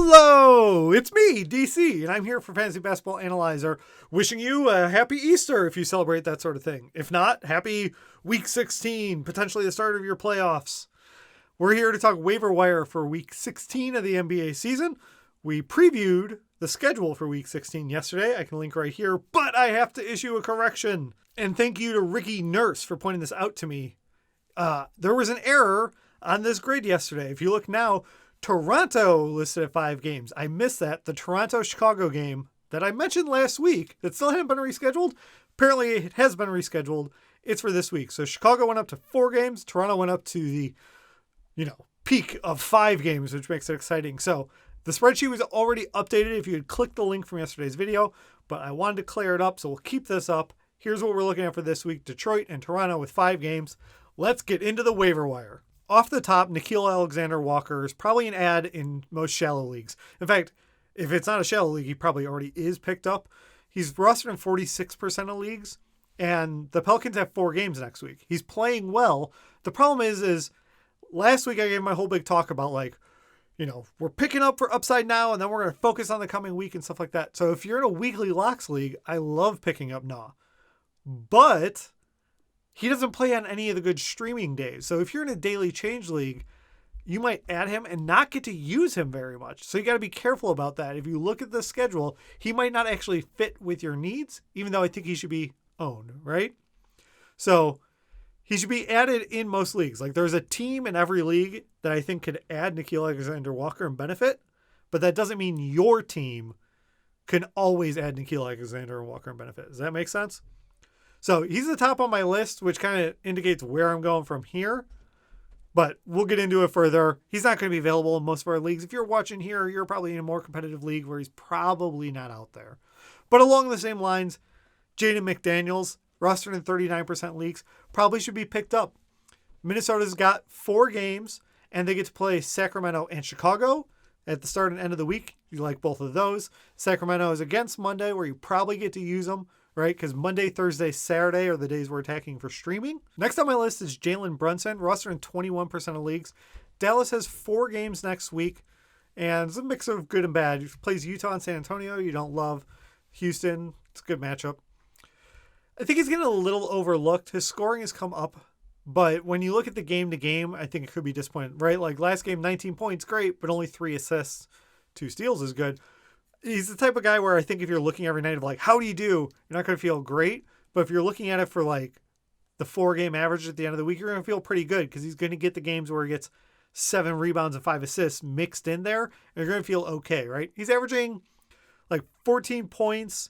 Hello, it's me, DC, and I'm here for Fantasy Basketball Analyzer, wishing you a happy Easter if you celebrate that sort of thing. If not, happy Week 16, potentially the start of your playoffs. We're here to talk waiver wire for Week 16 of the NBA season. We previewed the schedule for Week 16 yesterday. I can link right here, but I have to issue a correction. And thank you to Ricky Nurse for pointing this out to me. There was an error on this grid yesterday. If you look now, Toronto listed at 5 games. I missed that. The Toronto-Chicago game that I mentioned last week that still hadn't been rescheduled. Apparently it has been rescheduled. It's for this week. So Chicago went up to 4 games. Toronto went up to the, peak of 5 games, which makes it exciting. So the spreadsheet was already updated if you had clicked the link from yesterday's video, but I wanted to clear it up, so we'll keep this up. Here's what we're looking at for this week. Detroit and Toronto with 5 games. Let's get into the waiver wire. Off the top, Nickeil Alexander-Walker is probably an ad in most shallow leagues. In fact, if it's not a shallow league, he probably already is picked up. He's rostered in 46% of leagues, and the Pelicans have 4 games next week. He's playing well. The problem is last week I gave my whole big talk about we're picking up for upside now, and then we're going to focus on the coming week and stuff like that. So if you're in a weekly locks league, I love picking up Nah. But he doesn't play on any of the good streaming days. So if you're in a daily change league, you might add him and not get to use him very much. So you got to be careful about that. If you look at the schedule, he might not actually fit with your needs, even though I think he should be owned, right? So he should be added in most leagues. Like there's a team in every league that I think could add Nickeil Alexander-Walker and benefit, but that doesn't mean your team can always add Nickeil Alexander-Walker and benefit. Does that make sense? So he's the top on my list, which kind of indicates where I'm going from here. But we'll get into it further. He's not going to be available in most of our leagues. If you're watching here, you're probably in a more competitive league where he's probably not out there. But along the same lines, Jaden McDaniels, rostered in 39% leagues, probably should be picked up. Minnesota's got 4 games, and they get to play Sacramento and Chicago at the start and end of the week. You like both of those. Sacramento is against Monday, where you probably get to use them, right? Because Monday, Thursday, Saturday are the days we're attacking for streaming. Next on my list is Jalen Brunson, rostered in 21% of leagues. Dallas has 4 games next week, and it's a mix of good and bad. He plays Utah and San Antonio. You don't love Houston. It's a good matchup. I think he's getting a little overlooked. His scoring has come up, but when you look at the game-to-game, I think it could be disappointing, right? Like last game, 19 points, great, but only 3 assists. 2 steals is good. He's the type of guy where I think if you're looking every night of how do you do, you're not going to feel great. But if you're looking at it for the 4-game average at the end of the week, you're going to feel pretty good because he's going to get the games where he gets 7 rebounds and 5 assists mixed in there. And you're going to feel okay, right? He's averaging 14 points,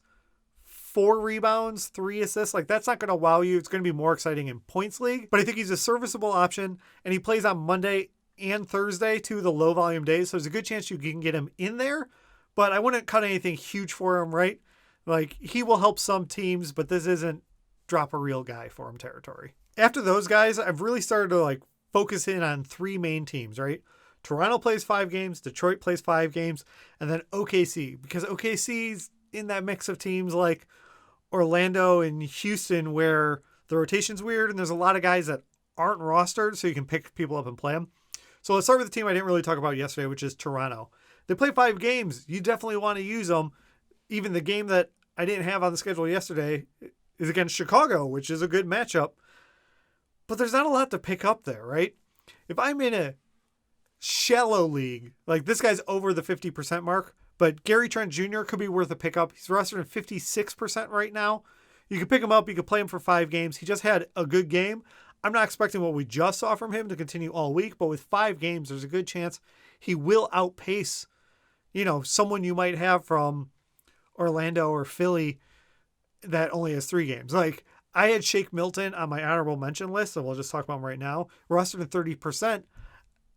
4 rebounds, 3 assists. That's not going to wow you. It's going to be more exciting in points league. But I think he's a serviceable option, and he plays on Monday and Thursday, 2 of the low volume days. So there's a good chance you can get him in there. But I wouldn't cut anything huge for him, right? He will help some teams, but this isn't drop a real guy for him territory. After those guys, I've really started to focus in on 3 main teams, right? Toronto plays 5 games, Detroit plays 5 games, and then OKC. Because OKC's in that mix of teams like Orlando and Houston where the rotation's weird and there's a lot of guys that aren't rostered, so you can pick people up and play them. So let's start with the team I didn't really talk about yesterday, which is Toronto. They play 5 games. You definitely want to use them. Even the game that I didn't have on the schedule yesterday is against Chicago, which is a good matchup. But there's not a lot to pick up there, right? If I'm in a shallow league, this guy's over the 50% mark, but Gary Trent Jr. could be worth a pickup. He's rostered in 56% right now. You can pick him up. You can play him for 5 games. He just had a good game. I'm not expecting what we just saw from him to continue all week, but with 5 games, there's a good chance he will outpace someone you might have from Orlando or Philly that only has 3 games. I had Shake Milton on my honorable mention list, so we'll just talk about him right now. Rostered at 30%.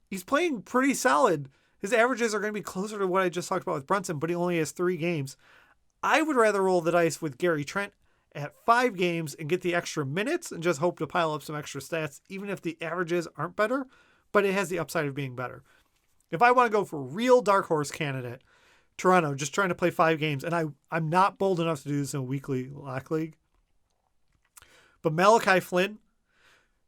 He's playing pretty solid. His averages are going to be closer to what I just talked about with Brunson, but he only has 3 games. I would rather roll the dice with Gary Trent at 5 games and get the extra minutes and just hope to pile up some extra stats, even if the averages aren't better, but it has the upside of being better. If I want to go for real dark horse candidate, Toronto, just trying to play 5 games, and I'm not bold enough to do this in a weekly lock league, but Malachi Flynn,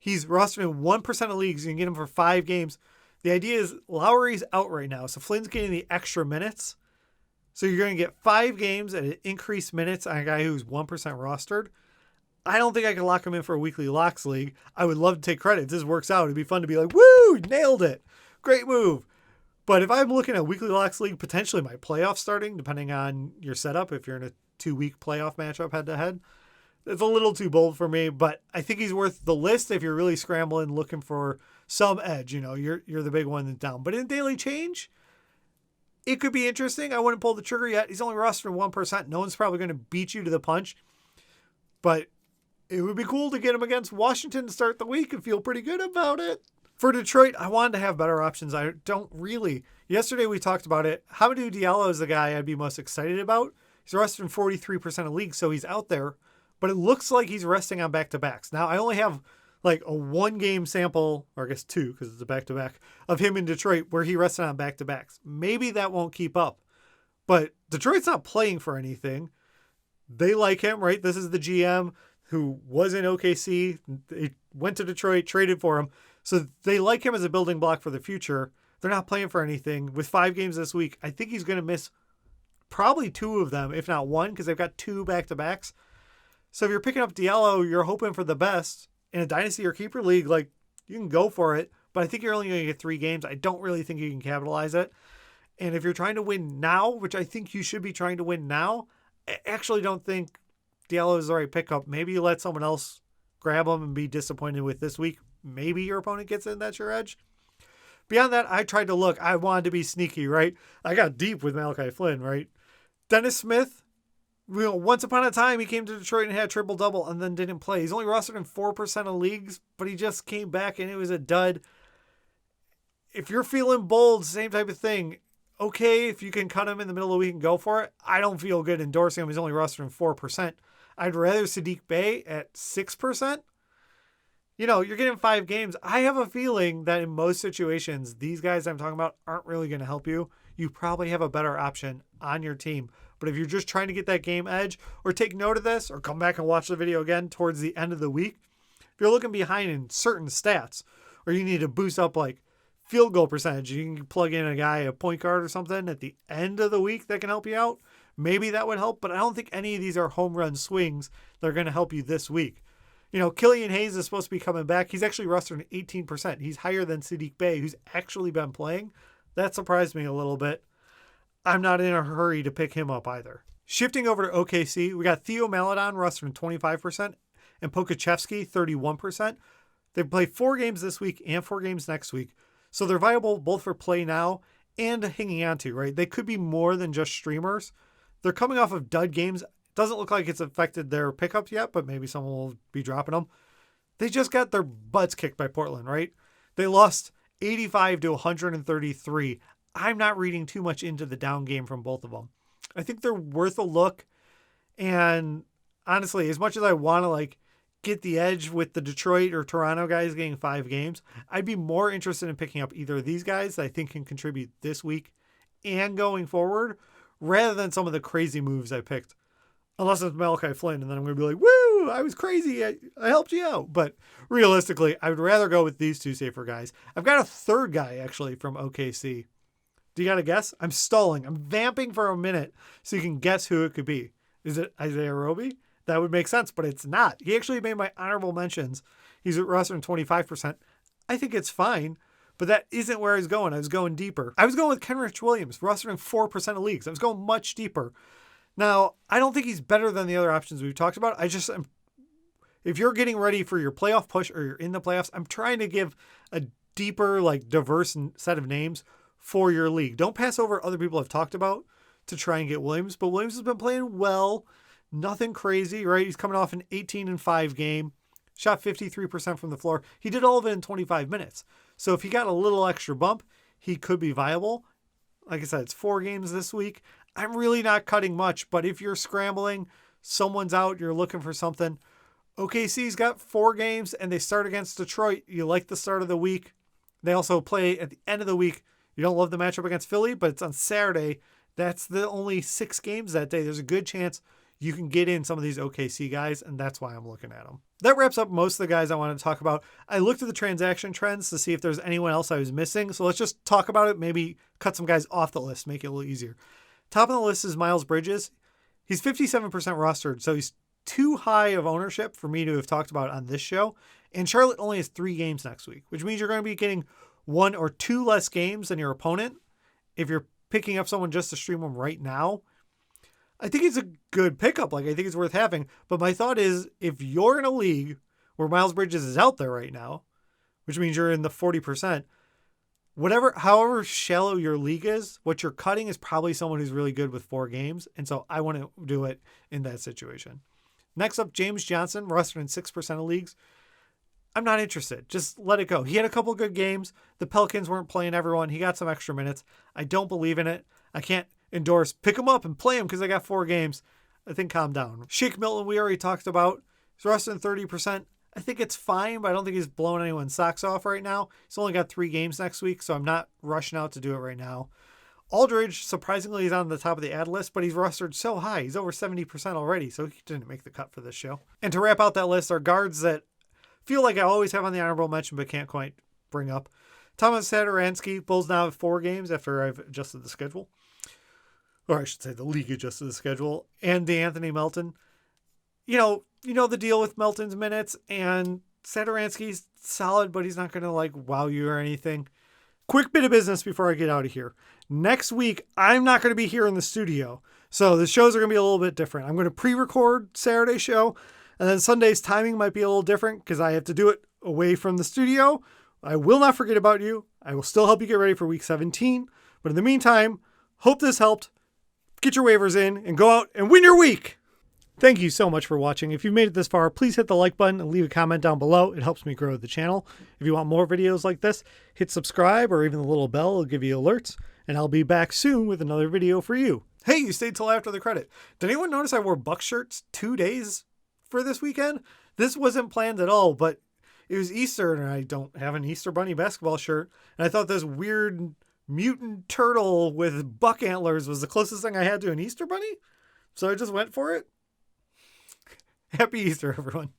he's rostered in 1% of leagues. You can get him for 5 games. The idea is Lowry's out right now, so Flynn's getting the extra minutes. So you're going to get 5 games at increased minutes on a guy who's 1% rostered. I don't think I can lock him in for a weekly locks league. I would love to take credit. If this works out, it'd be fun to be like, woo, nailed it. Great move. But if I'm looking at weekly locks league, potentially my playoff starting, depending on your setup, if you're in a 2-week playoff matchup head-to-head, it's a little too bold for me, but I think he's worth the list if you're really scrambling, looking for some edge. You're the big one that's down. But in daily change, it could be interesting. I wouldn't pull the trigger yet. He's only rostered 1%. No one's probably going to beat you to the punch. But it would be cool to get him against Washington to start the week and feel pretty good about it. For Detroit, I wanted to have better options. I don't really. Yesterday we talked about it. Hamidou Diallo is the guy I'd be most excited about. He's rested in 43% of leagues, so he's out there. But it looks like he's resting on back-to-backs. Now, I only have like a 1-game sample, or I guess 2 because it's a back-to-back, of him in Detroit where he rested on back-to-backs. Maybe that won't keep up. But Detroit's not playing for anything. They like him, right? This is the GM who was in OKC. They went to Detroit, traded for him. So they like him as a building block for the future. They're not playing for anything. With 5 games this week, I think he's going to miss probably 2 of them, if not 1, because they've got 2 back-to-backs. So if you're picking up Diallo, you're hoping for the best. In a dynasty or keeper league, like, you can go for it. But I think you're only going to get 3 games. I don't really think you can capitalize it. And if you're trying to win now, which I think you should be trying to win now, I actually don't think Diallo is the right pickup. Maybe you let someone else grab him and be disappointed with this week. Maybe your opponent gets in, that's your edge. Beyond that, I tried to look. I wanted to be sneaky, right? I got deep with Malachi Flynn, right? Dennis Smith, once upon a time, he came to Detroit and had a triple-double and then didn't play. He's only rostered in 4% of leagues, but he just came back and it was a dud. If you're feeling bold, same type of thing. Okay, if you can cut him in the middle of the week and go for it. I don't feel good endorsing him. He's only rostered in 4%. I'd rather Saddiq Bey at 6%. You're getting 5 games. I have a feeling that in most situations, these guys I'm talking about aren't really going to help you. You probably have a better option on your team. But if you're just trying to get that game edge, or take note of this, or come back and watch the video again towards the end of the week, if you're looking behind in certain stats, or you need to boost up like field goal percentage, you can plug in a guy, a point guard or something at the end of the week that can help you out. Maybe that would help, but I don't think any of these are home run swings that are going to help you this week. Killian Hayes is supposed to be coming back. He's actually rostered at 18%. He's higher than Saddiq Bey, who's actually been playing. That surprised me a little bit. I'm not in a hurry to pick him up either. Shifting over to OKC, we got Theo Maledon rostered at 25% and Pokusevski 31%. They play 4 games this week and 4 games next week. So they're viable both for play now and hanging on to, right? They could be more than just streamers. They're coming off of dud games. Doesn't look like it's affected their pickups yet, but maybe someone will be dropping them. They just got their butts kicked by Portland, right? They lost 85 to 133. I'm not reading too much into the down game from both of them. I think they're worth a look. And honestly, as much as I want to get the edge with the Detroit or Toronto guys getting 5 games, I'd be more interested in picking up either of these guys that I think can contribute this week and going forward, rather than some of the crazy moves I picked. Unless it's Malachi Flynn, and then I'm going to be like, woo, I was crazy. I helped you out. But realistically, I would rather go with these 2 safer guys. I've got a third guy, actually, from OKC. Do you got to guess? I'm stalling. I'm vamping for a minute so you can guess who it could be. Is it Isaiah Roby? That would make sense, but it's not. He actually made my honorable mentions. He's at roster 25%. I think it's fine, but that isn't where I was going. I was going deeper. I was going with Kenrich Williams, rostering 4% of leagues. I was going much deeper. Now, I don't think he's better than the other options we've talked about. If you're getting ready for your playoff push or you're in the playoffs, I'm trying to give a deeper, diverse set of names for your league. Don't pass over other people I've talked about to try and get Williams, but Williams has been playing well. Nothing crazy, right? He's coming off an 18-5 game, shot 53% from the floor. He did all of it in 25 minutes. So if he got a little extra bump, he could be viable. Like I said, it's 4 games this week. I'm really not cutting much, but if you're scrambling, someone's out, you're looking for something. OKC's got 4 games, and they start against Detroit. You like the start of the week. They also play at the end of the week. You don't love the matchup against Philly, but it's on Saturday. That's the only 6 games that day. There's a good chance you can get in some of these OKC guys, and that's why I'm looking at them. That wraps up most of the guys I wanted to talk about. I looked at the transaction trends to see if there's anyone else I was missing, so let's just talk about it, maybe cut some guys off the list, make it a little easier. Top of the list is Miles Bridges. He's 57% rostered, so he's too high of ownership for me to have talked about on this show. And Charlotte only has 3 games next week, which means you're going to be getting 1 or 2 less games than your opponent. If you're picking up someone just to stream them right now, I think it's a good pickup. I think it's worth having. But my thought is, if you're in a league where Miles Bridges is out there right now, which means you're in the 40%, however shallow your league is, what you're cutting is probably someone who's really good with 4 games. And so I want to do it in that situation. Next up, James Johnson, rostered in 6% of leagues. I'm not interested. Just let it go. He had a couple good games. The Pelicans weren't playing everyone. He got some extra minutes. I don't believe in it. I can't endorse pick him up and play him because I got 4 games. I think calm down. Shake Milton, we already talked about. He's rostered in 30%. I think it's fine, but I don't think he's blowing anyone's socks off right now. He's only got 3 games next week, so I'm not rushing out to do it right now. Aldridge, surprisingly, he's on the top of the ad list, but he's rostered so high. He's over 70% already, so he didn't make the cut for this show. And to wrap out that list are guards that feel like I always have on the honorable mention, but can't quite bring up. Thomas Saddiq, Bulls now have 4 games after I've adjusted the schedule. Or I should say the league adjusted the schedule. And DeAnthony Melton. You know the deal with Melton's minutes, and Saddiq's solid, but he's not going to wow you or anything. Quick bit of business before I get out of here. Next week, I'm not going to be here in the studio. So the shows are going to be a little bit different. I'm going to pre-record Saturday's show, and then Sunday's timing might be a little different because I have to do it away from the studio. I will not forget about you. I will still help you get ready for week 17. But in the meantime, hope this helped. Get your waivers in and go out and win your week. Thank you so much for watching. If you've made it this far, please hit the like button and leave a comment down below. It helps me grow the channel. If you want more videos like this, hit subscribe or even the little bell will give you alerts. And I'll be back soon with another video for you. Hey, you stayed till after the credit. Did anyone notice I wore Bucks shirts 2 days for this weekend? This wasn't planned at all, but it was Easter and I don't have an Easter Bunny basketball shirt. And I thought this weird mutant turtle with buck antlers was the closest thing I had to an Easter Bunny. So I just went for it. Happy Easter, everyone.